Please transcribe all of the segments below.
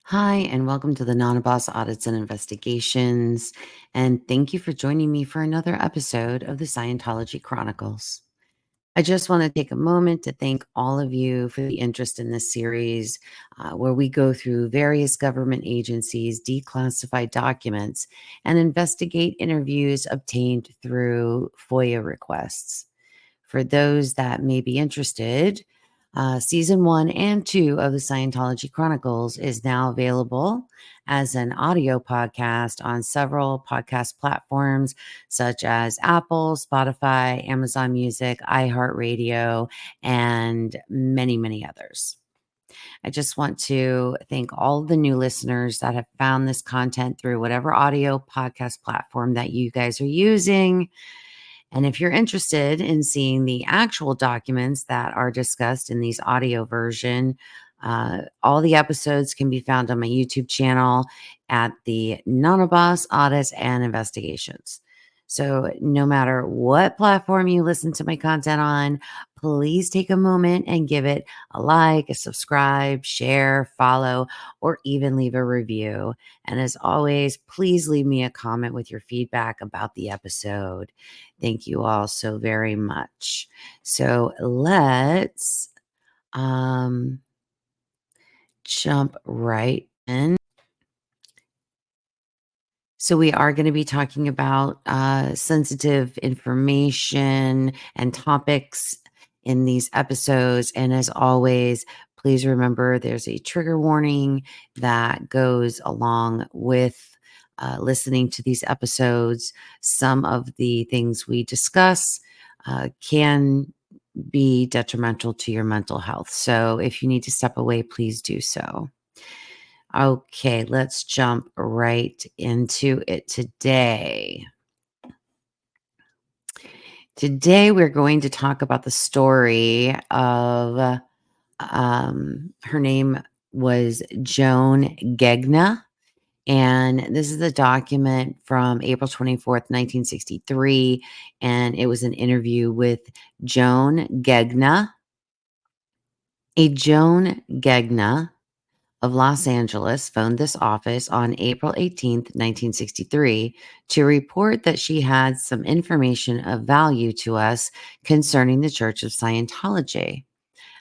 Hi, and welcome to the Non-Boss Audits and Investigations. And thank you for joining me for another episode of the Scientology Chronicles. I just want to take a moment to thank all of you for the interest in this series, where we go through various government agencies, declassified documents, and investigate interviews obtained through FOIA requests. For those that may be interested, season 1 and 2 of the Scientology Chronicles is now available as an audio podcast on several podcast platforms such as Apple, Spotify, Amazon Music, iHeartRadio, and many, many others. I just want to thank all of the new listeners that have found this content through whatever audio podcast platform that you guys are using. And if you're interested in seeing the actual documents that are discussed in these audio version, all the episodes can be found on my YouTube channel at the Boss Audits and Investigations. So no matter what platform you listen to my content on, please take a moment and give it a like, a subscribe, share, follow, or even leave a review. And as always, please leave me a comment with your feedback about the episode. Thank you all so very much. So let's jump right in. So we are going to be talking about sensitive information and topics in these episodes. And as always, please remember there's a trigger warning that goes along with listening to these episodes. Some of the things we discuss can be detrimental to your mental health. So if you need to step away, please do so. Okay, let's jump right into it today. Today, we're going to talk about the story of, her name was Joan Gegna. And this is a document from April 24th, 1963. And it was an interview with Joan Gegna. A Joan Gegna of Los Angeles phoned this office on April 18th, 1963, to report that she had some information of value to us concerning the Church of Scientology.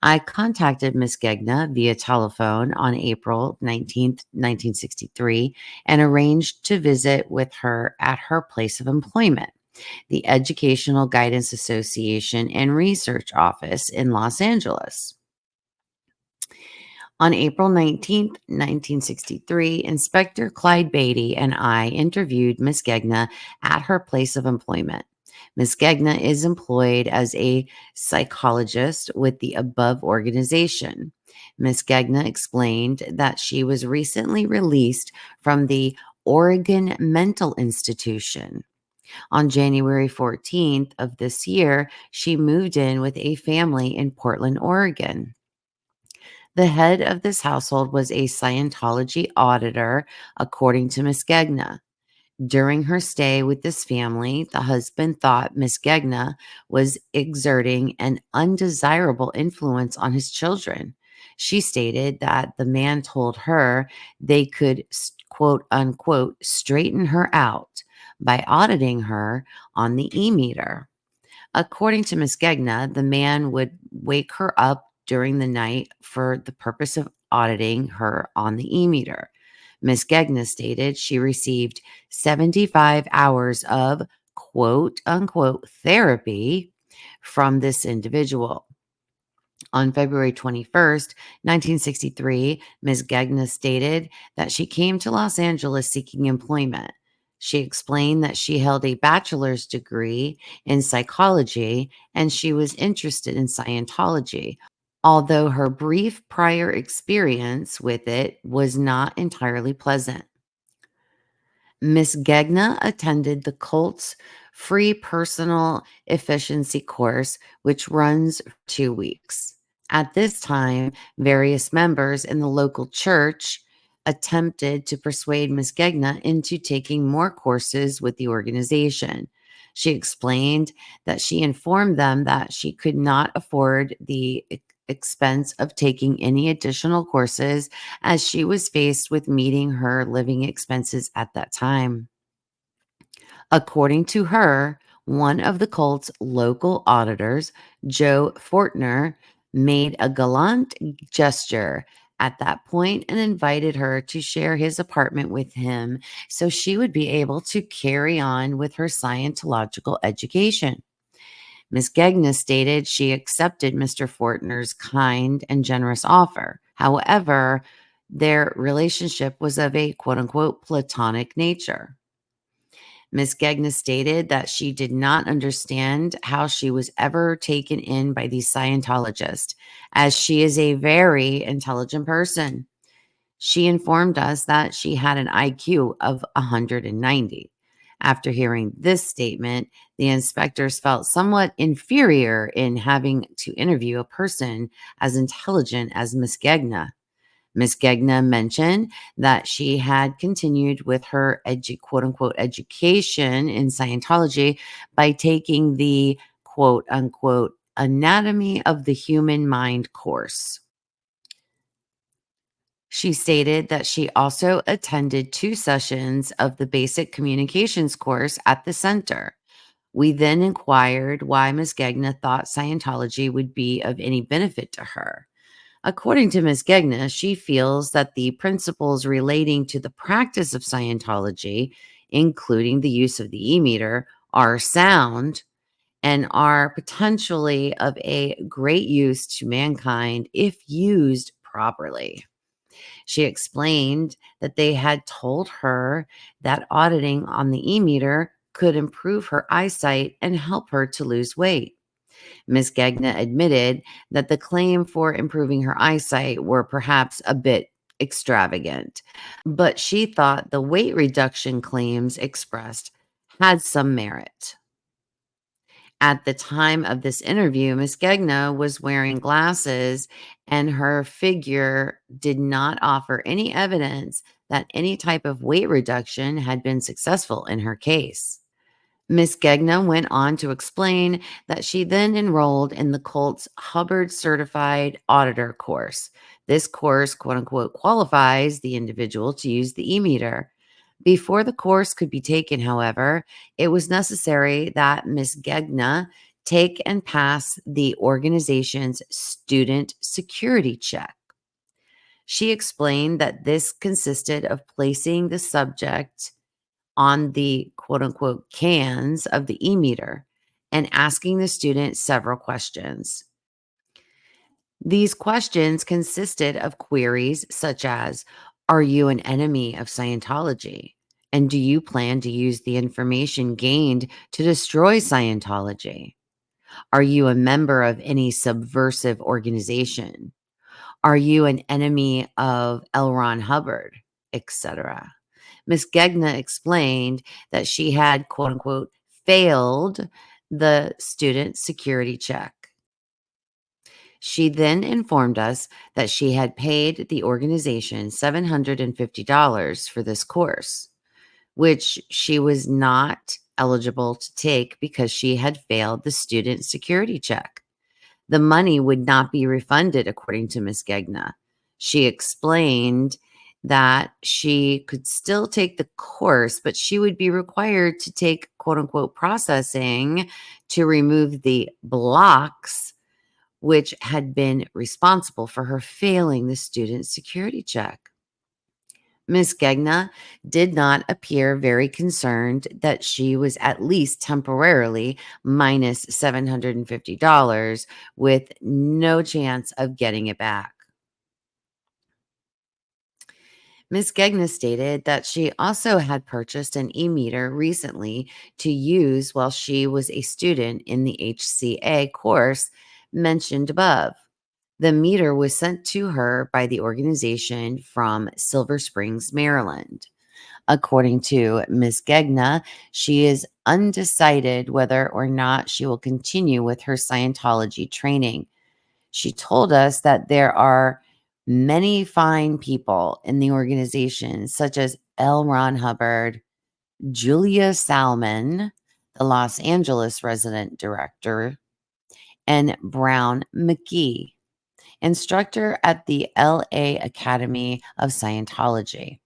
I contacted Miss Gegna via telephone on April 19th, 1963, and arranged to visit with her at her place of employment, the Educational Guidance Association and Research Office in Los Angeles. On April 19th, 1963, Inspector Clyde Beatty and I interviewed Miss Gegna at her place of employment. Miss Gegna is employed as a psychologist with the above organization. Miss Gegna explained that she was recently released from the Oregon Mental Institution. On January 14th of this year, she moved in with a family in Portland, Oregon. The head of this household was a Scientology auditor, according to Miss Gegna. During her stay with this family, the husband thought Miss Gegna was exerting an undesirable influence on his children. She stated that the man told her they could, quote unquote, straighten her out by auditing her on the e-meter. According to Miss Gegna, the man would wake her up during the night for the purpose of auditing her on the e-meter. Miss Gegna stated she received 75 hours of quote unquote therapy from this individual. On February 21st, 1963, Ms. Gegna stated that she came to Los Angeles seeking employment. She explained that she held a bachelor's degree in psychology and she was interested in Scientology, although her brief prior experience with it was not entirely pleasant. Miss Gegna attended the cult's free personal efficiency course, which runs for 2 weeks. At this time, various members in the local church attempted to persuade Miss Gegna into taking more courses with the organization. She explained that she informed them that she could not afford the expense of taking any additional courses as she was faced with meeting her living expenses at that time. According to her, one of the cult's local auditors, Joe Fortner, made a gallant gesture at that point and invited her to share his apartment with him so she would be able to carry on with her Scientological education. Miss Gegna stated she accepted Mr. Fortner's kind and generous offer. However, their relationship was of a quote unquote platonic nature. Miss Gegna stated that she did not understand how she was ever taken in by these Scientologists, as she is a very intelligent person. She informed us that she had an IQ of 190. After hearing this statement, the inspectors felt somewhat inferior in having to interview a person as intelligent as Miss Gegna. Miss Gegna mentioned that she had continued with her quote unquote education in Scientology by taking the quote unquote anatomy of the human mind course. She stated that she also attended 2 sessions of the basic communications course at the center. We then inquired why Miss Gegna thought Scientology would be of any benefit to her. According to Ms. Gegna, she feels that the principles relating to the practice of Scientology, including the use of the e-meter, are sound and are potentially of a great use to mankind if used properly. She explained that they had told her that auditing on the e-meter could improve her eyesight and help her to lose weight. Ms. Gegna admitted that the claim for improving her eyesight were perhaps a bit extravagant, but she thought the weight reduction claims expressed had some merit. At the time of this interview, Ms. Gegna was wearing glasses and her figure did not offer any evidence that any type of weight reduction had been successful in her case. Miss Gegna went on to explain that she then enrolled in the cult's Hubbard Certified Auditor course. This course, quote unquote, qualifies the individual to use the e-meter. Before the course could be taken, however, it was necessary that Miss Gegna take and pass the organization's student security check. She explained that this consisted of placing the subject on the quote unquote cans of the e-meter and asking the student several questions. These questions consisted of queries such as, are you an enemy of Scientology? And do you plan to use the information gained to destroy Scientology? Are you a member of any subversive organization? Are you an enemy of L. Ron Hubbard, etc.? Miss Gegna explained that she had, quote unquote, failed the student security check. She then informed us that she had paid the organization $750 for this course, which she was not eligible to take because she had failed the student security check. The money would not be refunded, according to Ms. Gegna. She explained that she could still take the course, but she would be required to take quote unquote processing to remove the blocks which had been responsible for her failing the student security check. Ms. Gegna did not appear very concerned that she was at least temporarily minus $750 with no chance of getting it back. Ms. Gegna stated that she also had purchased an e-meter recently to use while she was a student in the HCA course mentioned above. The meter was sent to her by the organization from Silver Springs, Maryland. According to Ms. Gegna, she is undecided whether or not she will continue with her Scientology training. She told us that there are many fine people in the organization, such as L. Ron Hubbard, Julia Salmon, the Los Angeles resident director, and Brown McGee. instructor at the LA Academy of Scientology.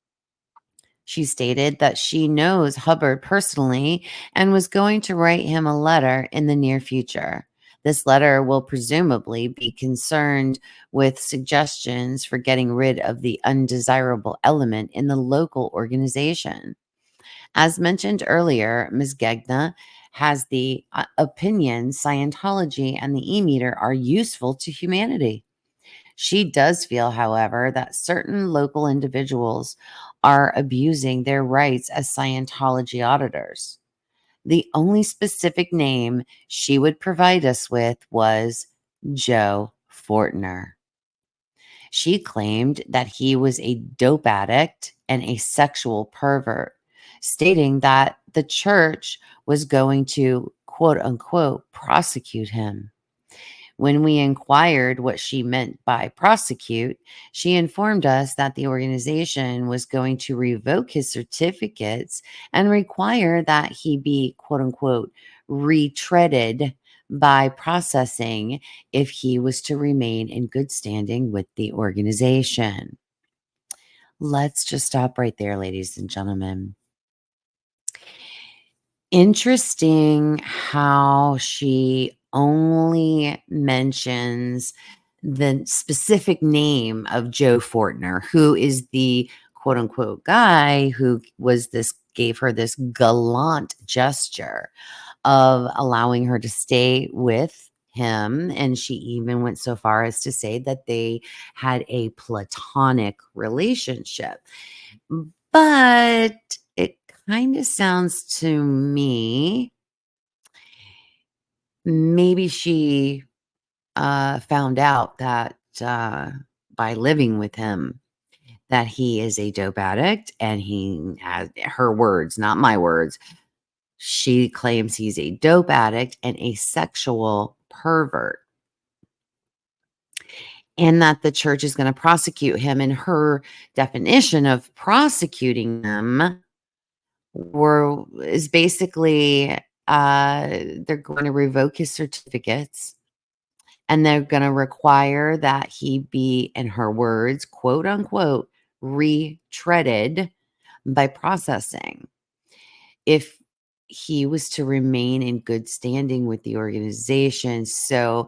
She stated that she knows Hubbard personally and was going to write him a letter in the near future. This letter will presumably be concerned with suggestions for getting rid of the undesirable element in the local organization. As mentioned earlier, Ms. Gegna has the opinion Scientology and the e-meter are useful to humanity. She does feel, however, that certain local individuals are abusing their rights as Scientology auditors. The only specific name she would provide us with was Joe Fortner. She claimed that he was a dope addict and a sexual pervert, stating that the church was going to, quote unquote, prosecute him. When we inquired what she meant by prosecute, she informed us that the organization was going to revoke his certificates and require that he be, quote unquote, retreaded by processing if he was to remain in good standing with the organization. Let's just stop right there, ladies and gentlemen. Interesting how she only mentions the specific name of Joe Fortner, who is the quote unquote guy who gave her this gallant gesture of allowing her to stay with him. And she even went so far as to say that they had a platonic relationship. But it kind of sounds to me, maybe she found out that by living with him, that he is a dope addict, and he has her words, not my words. She claims he's a dope addict and a sexual pervert, and that the church is going to prosecute him. And her definition of prosecuting him is basically they're going to revoke his certificates, and they're going to require that he be, in her words, quote unquote, retreaded by processing if he was to remain in good standing with the organization. So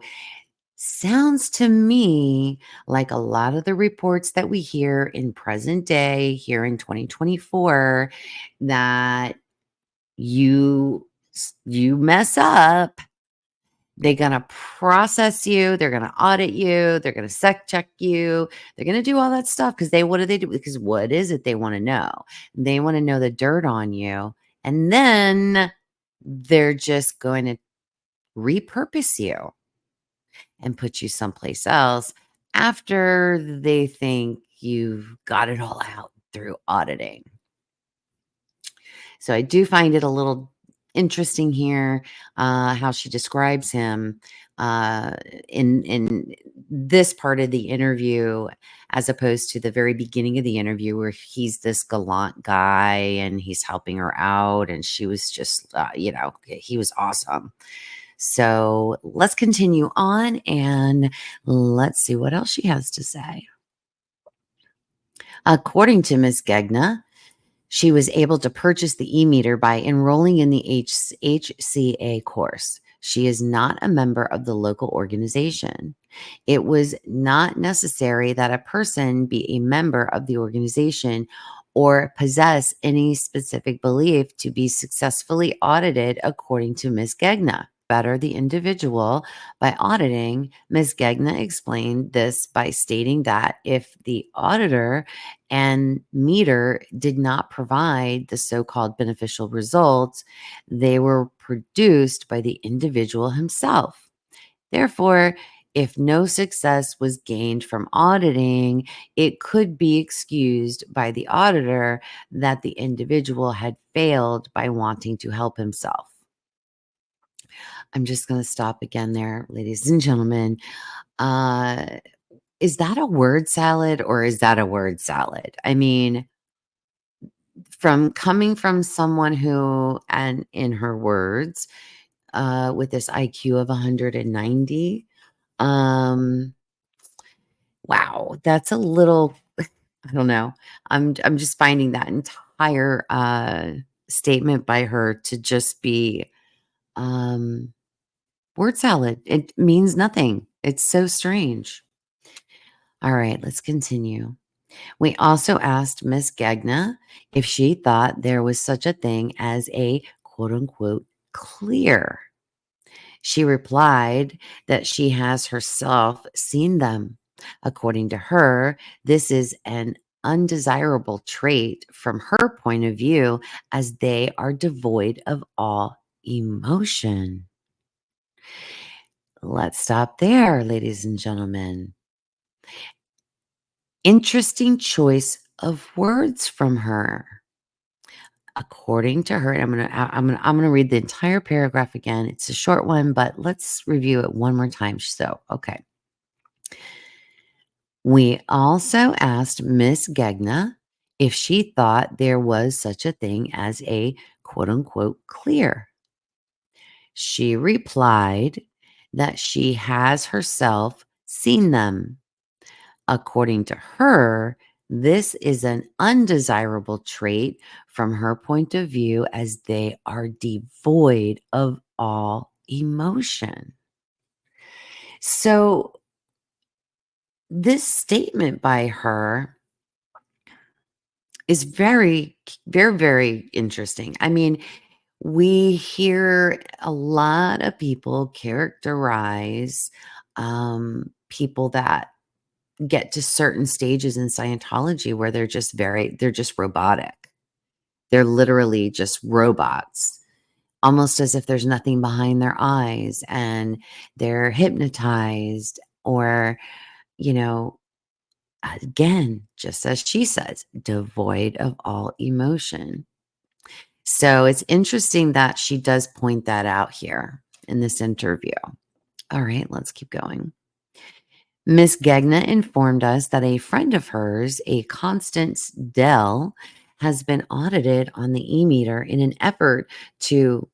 sounds to me like a lot of the reports that we hear in present day here in 2024, that you mess up, they're going to process you, they're going to audit you, they're going to sec check you, they're going to do all that stuff because what do they do? Because what is it they want to know? They want to know the dirt on you, and then they're just going to repurpose you and put you someplace else after they think you've got it all out through auditing. So I do find it a little interesting here how she describes him in this part of the interview, as opposed to the very beginning of the interview where he's this gallant guy and he's helping her out, and she was just he was awesome. So let's continue on and let's see what else she has to say. According to Ms. Gegna, she was able to purchase the e-meter by enrolling in the HCA course. She is not a member of the local organization. It was not necessary that a person be a member of the organization or possess any specific belief to be successfully audited, according to Ms. Gegna. Better the individual by auditing. Ms. Gegna explained this by stating that if the auditor and meter did not provide the so-called beneficial results, they were produced by the individual himself. Therefore, if no success was gained from auditing, it could be excused by the auditor that the individual had failed by wanting to help himself. I'm just going to stop again there, ladies and gentlemen. Is that a word salad or is that a word salad? I mean, coming from someone who, and in her words, with this IQ of 190, um, Wow, that's a little I don't know. I'm just finding that entire statement by her to just be um word salad. It means nothing. It's so strange. All right, let's continue. We also asked Miss Gegna if she thought there was such a thing as a quote unquote clear. She replied that she has herself seen them. According to her, this is an undesirable trait from her point of view, as they are devoid of all emotion. Let's stop there, ladies and gentlemen. Interesting choice of words from her. According to her, and I'm gonna read the entire paragraph again. It's a short one, but let's review it one more time. So, okay. We also asked Miss Gegna if she thought there was such a thing as a quote unquote clear. She replied that she has herself seen them. According to her, this is an undesirable trait from her point of view, as they are devoid of all emotion. So, this statement by her is very, very, very interesting. I mean, we hear a lot of people characterize people that get to certain stages in Scientology where they're just robotic. They're literally just robots, almost as if there's nothing behind their eyes and they're hypnotized or, you know, again, just as she says, devoid of all emotion. So it's interesting that she does point that out here in this interview. All right, let's keep going. Miss Gegna informed us that a friend of hers, a Constance Dell, has been audited on the e-meter in an effort to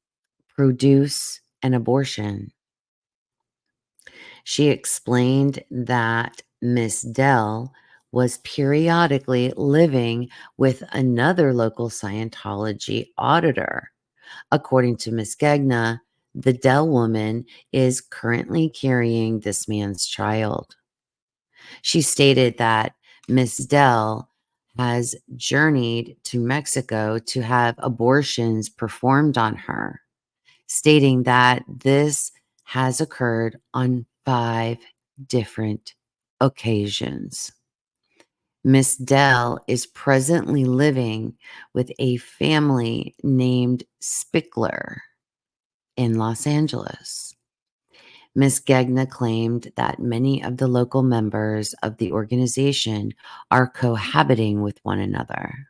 produce an abortion. She explained that Miss Dell was periodically living with another local Scientology auditor. According to Miss Gegna, the Dell woman is currently carrying this man's child. She stated that Miss Dell has journeyed to Mexico to have abortions performed on her, stating that this has occurred on 5 different occasions. Miss Dell is presently living with a family named Spickler in Los Angeles. Miss Gegna claimed that many of the local members of the organization are cohabiting with one another.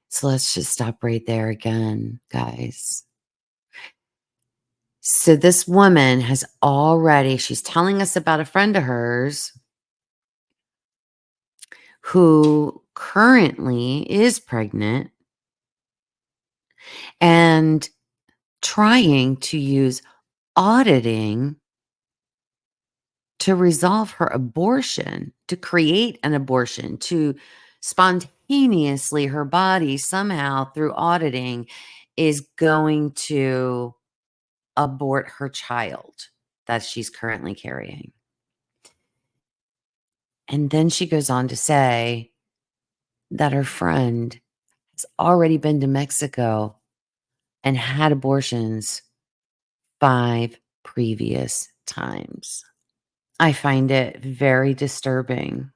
So let's just stop right there again, guys. So this woman has already, she's telling us about a friend of hers who currently is pregnant and trying to use auditing to resolve her abortion, to create an abortion, to spontaneously, her body somehow through auditing is going to abort her child that she's currently carrying. And then she goes on to say that her friend has already been to Mexico and had abortions 5 previous times. I find it very disturbing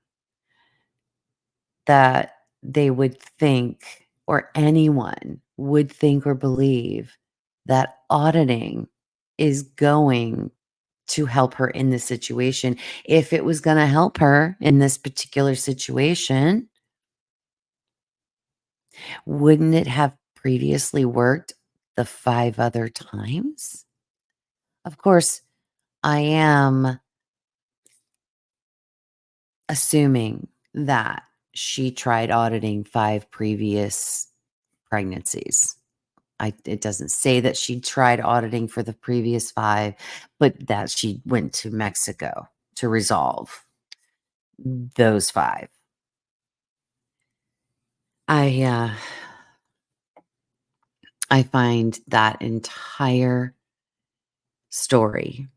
that they would think, or anyone would think or believe, that auditing is going to help her in this situation. If it was going to help her in this particular situation, wouldn't it have previously worked the 5 other times? Of course, I am assuming that she tried auditing 5 previous pregnancies. It doesn't say that she tried auditing for the previous 5, but that she went to Mexico to resolve. those 5. I I find that entire story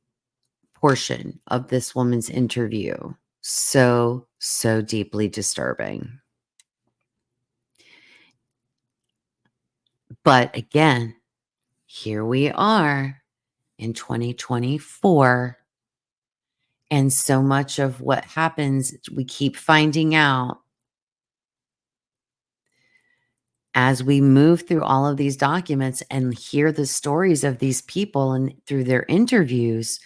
portion of this woman's interview so, so deeply disturbing. But again, here we are in 2024, and so much of what happens, we keep finding out as we move through all of these documents and hear the stories of these people and through their interviews,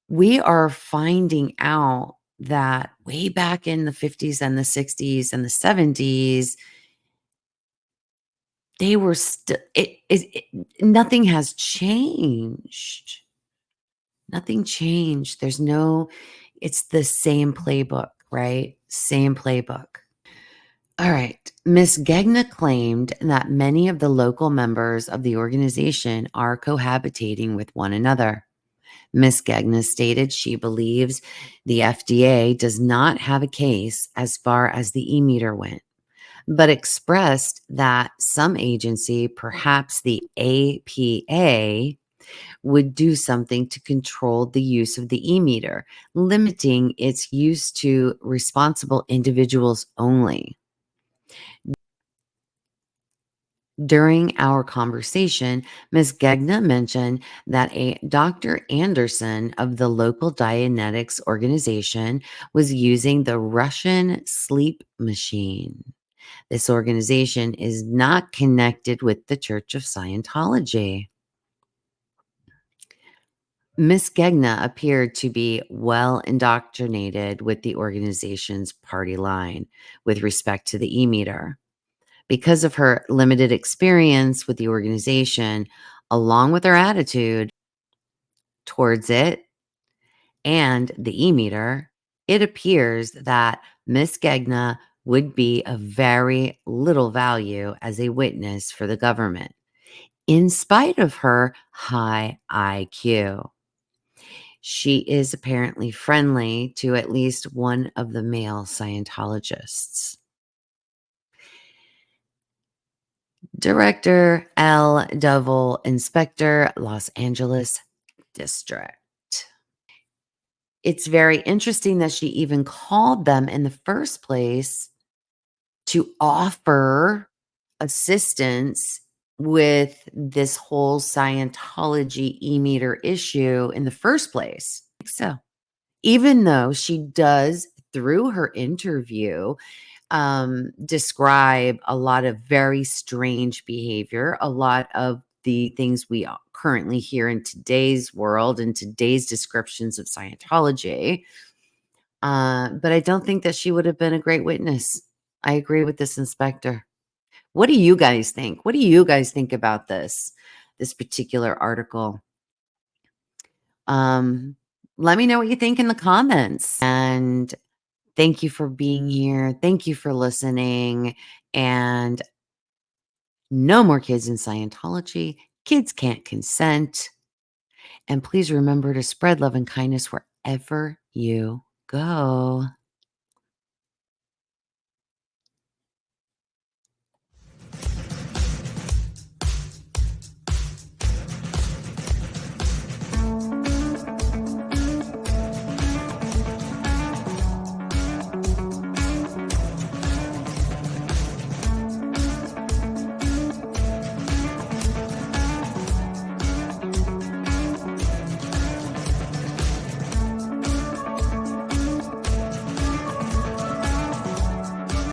we are finding out that way back in the 50s and the 60s and the 70s, they were still, nothing has changed. Nothing changed. It's the same playbook, right? Same playbook. All right. Miss Gegna claimed that many of the local members of the organization are cohabitating with one another. Miss Gegna stated she believes the FDA does not have a case as far as the e-meter went, but expressed that some agency, perhaps the APA, would do something to control the use of the e-meter, limiting its use to responsible individuals only. During our conversation, Ms. Gegna mentioned that a Dr. Anderson of the local Dianetics organization was using the Russian sleep machine. This organization is not connected with the Church of Scientology. Miss Gegna appeared to be well indoctrinated with the organization's party line with respect to the e-meter. Because of her limited experience with the organization, along with her attitude towards it and the e-meter, it appears that Miss Gegna would be of very little value as a witness for the government, in spite of her high IQ. She is apparently friendly to at least one of the male Scientologists. Director L. Devil Inspector, Los Angeles District. It's very interesting that she even called them in the first place to offer assistance with this whole Scientology e-meter issue in the first place. So, even though she does, through her interview, describe a lot of very strange behavior, a lot of the things we currently hear in today's world and today's descriptions of Scientology. But I don't think that she would have been a great witness. I agree with this inspector. What do you guys think? What do you guys think about this particular article? Um, Let me know what you think in the comments. And thank you for being here. Thank you for listening. And no more kids in Scientology. Kids can't consent. And please remember to spread love and kindness wherever you go.